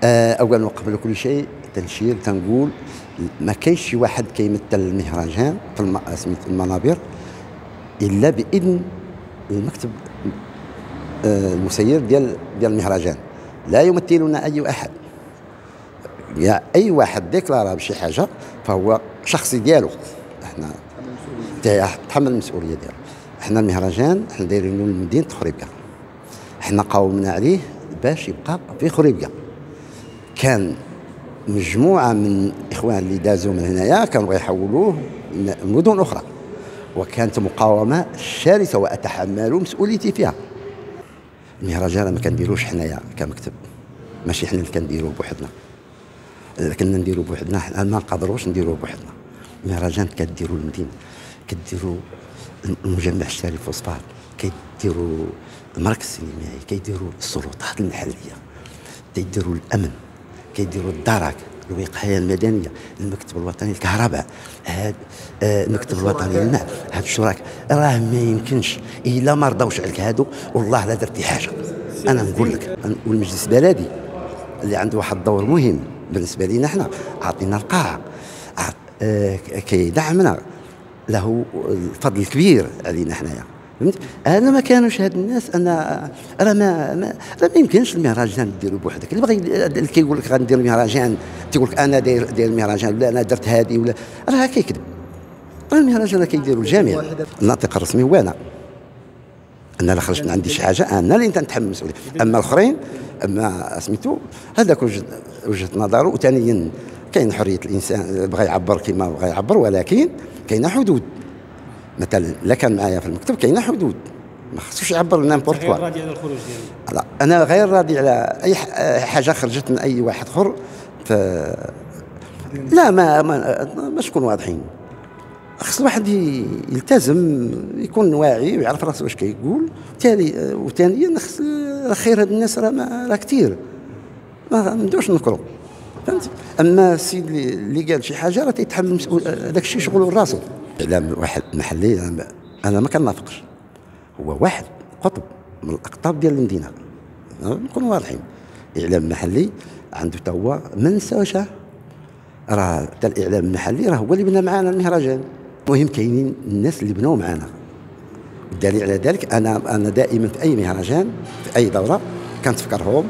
اولا وقبل كل شيء تنشير تنقول ما كاينش شي واحد كيمثل المهرجان في سميت المنابر الا باذن المكتب المسير ديال المهرجان. لا يمثلنا اي احد، يا اي واحد ديكلارا بشي حاجه فهو شخصي ديالو، احنا تحمل المسؤوليه ديالو. احنا المهرجان احنا دايرينو لمدينه خريبكا، احنا قاومنا عليه باش يبقى في خريبكا. كان مجموعه من الاخوان اللي دازوا من هنايا كانوا غيحولوه لمدن اخرى، وكانت مقاومه شرسه واتحمل مسؤوليتي فيها. المهرجان ما كنديروش حنايا كمكتب، ماشي حنا اللي كنديروه بوحدنا، كنا نديرو بوحدنا، حنا ما نقدروش نديروه بوحدنا. المهرجان كديروا المدينه، كديروا المجمع الشاري الفوسفات، كيديروا المركز السينمائي، كيديروا السلطات المحليه، كيديروا الامن، كيديروا الدرك، الوقايه المدنيه، المكتب الوطني للكهرباء، المكتب الوطني للماء. هاد الشركاء راه ما يمكنش الا ما رضاوش عليك هادو والله لا درتي حاجه. انا نقول لك، والمجلس البلدي اللي عنده واحد الدور مهم بالنسبه لينا حنا، عطينا القاعه، كيدعمنا، له الفضل الكبير علينا حنايا. فهمت؟ انا ما كانوش هاد الناس، انا راه ما يمكنش المهرجان ديرو بوحدك. اللي كيقول لك غندير المهرجان تيقول لك انا داير المهرجان، ولا انا درت هادي، ولا راه كيكذب. راه المهرجان كيديروا الجميع. الناطق الرسمي هو انا لا خرجت من عندي شي حاجه انا اللي نتحمل المسؤوليه. اما الاخرين اما سميتو هذاك وجهه نظره. وثانيا كاين حريه الانسان، بغى يعبر كما بغى يعبر، ولكن كاينه حدود. مثلا لا كان معايا في المكتب كاينه حدود، ما خصوش يعبر نامبورت كوا. غير راضي على الخروج ديالو؟ لا، انا غير راضي على اي حاجه خرجت من اي واحد اخر. لا ما شكون واضحين. خص الواحد يلتزم، يكون واعي ويعرف راسه واش كيقول. وثانيا خص خير هاد الناس راه كثير، ما ندوش نكرو. فهمت؟ اما السيد اللي قال شي حاجه راه تيتحمل مسؤول، داك الشيء شغله راسو. اعلام واحد محلي انا ما كنافقش، هو واحد قطب من الاقطاب ديال المدينه، نكونوا واضحين. اعلام محلي عنده تا هو ما نساوش، راه حتى الاعلام المحلي راه هو اللي بنى معنا المهرجان. المهم كاينين الناس اللي بناو معنا، والدليل على ذلك انا دائما في اي مهرجان في اي دوره كنتفكرهم